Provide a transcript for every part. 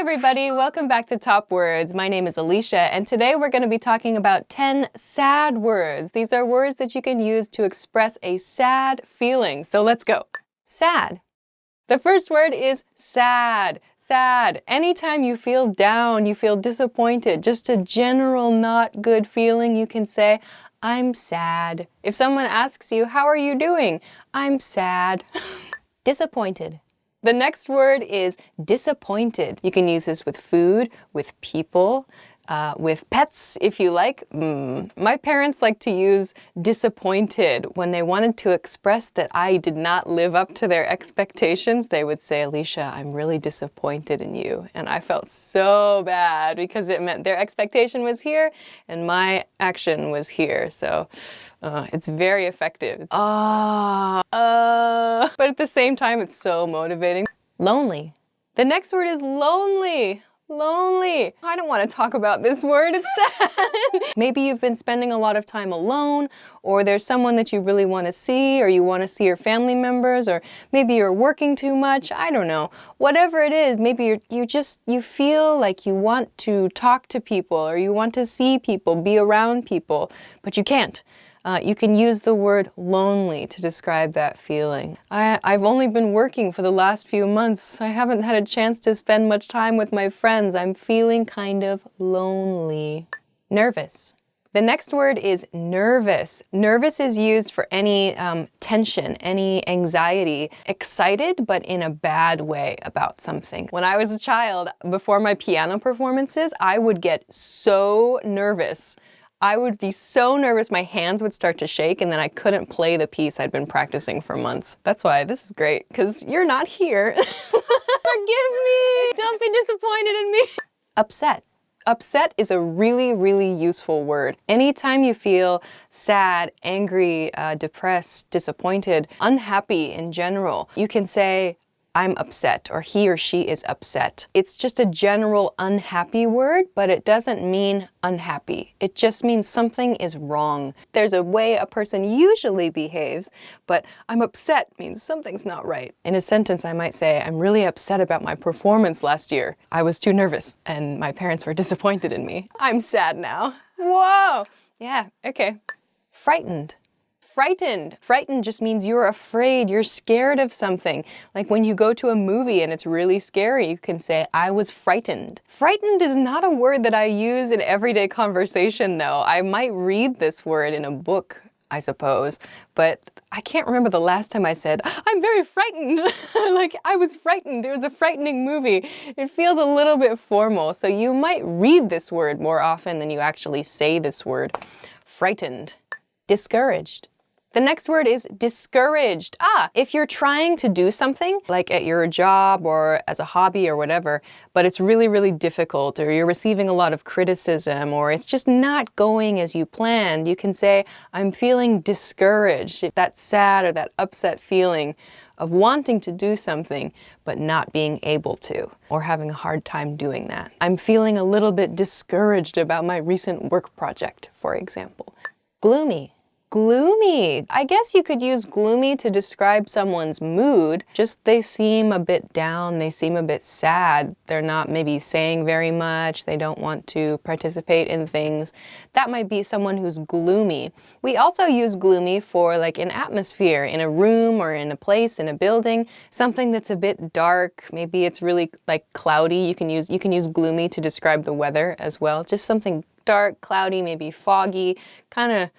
everybody, welcome back to Top Words. My name is Alicia, and today we're going to be talking about 10 sad words. These are words that you can use to express a sad feeling. So let's go. Sad. The first word is sad. Sad. Anytime you feel down, you feel disappointed, just a general not good feeling, you can say, I'm sad. If someone asks you, how are you doing? I'm sad. Disappointed. The next word is disappointed. You can use this with food, with people, with pets if you like. My parents like to use disappointed when they wanted to express that I did not live up to their expectations. They would say, Alicia, I'm really disappointed in you. And I felt so bad because it meant their expectation was here and my action was here. So it's very effective. But at the same time, it's so motivating. Lonely. The next word is lonely. Lonely. I don't want to talk about this word, it's sad. Maybe you've been spending a lot of time alone, or there's someone that you really want to see, or you want to see your family members, or maybe you're working too much, I don't know. Whatever it is, maybe you feel like you want to talk to people, or you want to see people, be around people, but you can't. You can use the word lonely to describe that feeling. I've only been working for the last few months. I haven't had a chance to spend much time with my friends. I'm feeling kind of lonely. Nervous. The next word is nervous. Nervous is used for any tension, any anxiety. Excited, but in a bad way about something. When I was a child, before my piano performances, I would get so nervous. I would be so nervous my hands would start to shake and then I couldn't play the piece I'd been practicing for months. That's why this is great, because you're not here. Forgive me! Don't be disappointed in me! Upset. Upset is a really, really useful word. Anytime you feel sad, angry, depressed, disappointed, unhappy in general, you can say, I'm upset, or he or she is upset. It's just a general unhappy word, but it doesn't mean unhappy. It just means something is wrong. There's a way a person usually behaves, but I'm upset means something's not right. In a sentence, I might say, I'm really upset about my performance last year. I was too nervous, and my parents were disappointed in me. I'm sad now. Whoa! Yeah, okay. Frightened. Frightened. Frightened just means you're afraid, you're scared of something. Like when you go to a movie and it's really scary, you can say, I was frightened. Frightened is not a word that I use in everyday conversation though. I might read this word in a book, I suppose, but I can't remember the last time I said, I'm very frightened. Like I was frightened, it was a frightening movie. It feels a little bit formal, so you might read this word more often than you actually say this word. Frightened. Discouraged. The next word is discouraged. If you're trying to do something, like at your job or as a hobby or whatever, but it's really, really difficult, or you're receiving a lot of criticism, or it's just not going as you planned, you can say, I'm feeling discouraged. That sad or that upset feeling of wanting to do something, but not being able to, or having a hard time doing that. I'm feeling a little bit discouraged about my recent work project, for example. Gloomy. Gloomy. I guess you could use gloomy to describe someone's mood. Just they seem a bit down, they seem a bit sad. They're not maybe saying very much, they don't want to participate in things. That might be someone who's gloomy. We also use gloomy for like an atmosphere in a room or in a place, in a building, something that's a bit dark. Maybe it's really like cloudy. You can use gloomy to describe the weather as well. Just something dark, cloudy, maybe foggy, kind of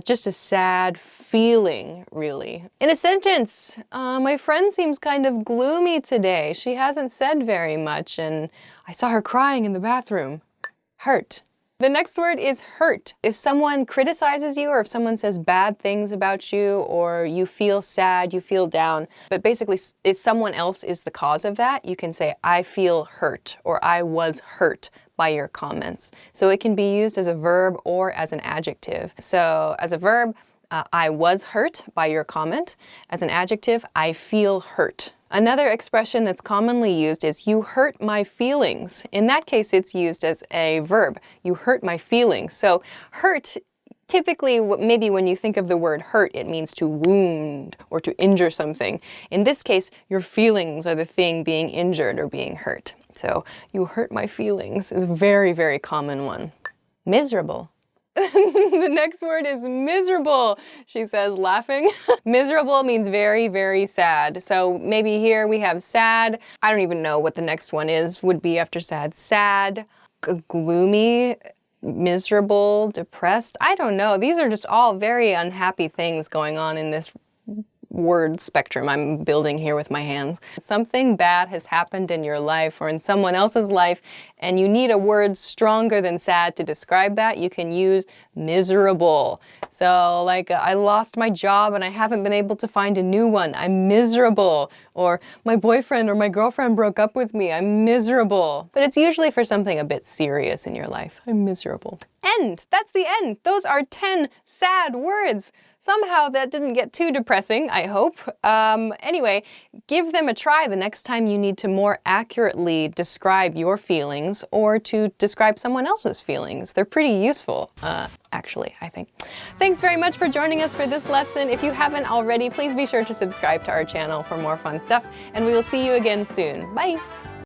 just a sad feeling, really. In a sentence, my friend seems kind of gloomy today. She hasn't said very much, and I saw her crying in the bathroom. Hurt. The next word is hurt. If someone criticizes you, or if someone says bad things about you, or you feel sad, you feel down, but basically if someone else is the cause of that, you can say, I feel hurt, or I was hurt by your comments. So it can be used as a verb or as an adjective. So as a verb, I was hurt by your comment. As an adjective, I feel hurt. Another expression that's commonly used is you hurt my feelings. In that case, it's used as a verb. You hurt my feelings. So hurt, typically, maybe when you think of the word hurt, it means to wound or to injure something. In this case, your feelings are the thing being injured or being hurt. So you hurt my feelings is a very, very common one. Miserable. The next word is miserable, she says, laughing. Miserable means very, very sad. So maybe here we have sad. I don't even know what the next one would be after sad. Sad, gloomy, miserable, depressed. I don't know. These are just all very unhappy things going on in this word spectrum I'm building here with my hands. Something bad has happened in your life or in someone else's life, and you need a word stronger than sad to describe that. You can use miserable. So like, I lost my job and I haven't been able to find a new one. I'm miserable. Or my boyfriend or my girlfriend broke up with me. I'm miserable. But it's usually for something a bit serious in your life. I'm miserable. End. That's the end. Those are 10 sad words. Somehow that didn't get too depressing, I hope. Anyway, give them a try the next time you need to more accurately describe your feelings or to describe someone else's feelings. They're pretty useful, actually, I think. Thanks very much for joining us for this lesson. If you haven't already, please be sure to subscribe to our channel for more fun stuff, and we will see you again soon. Bye!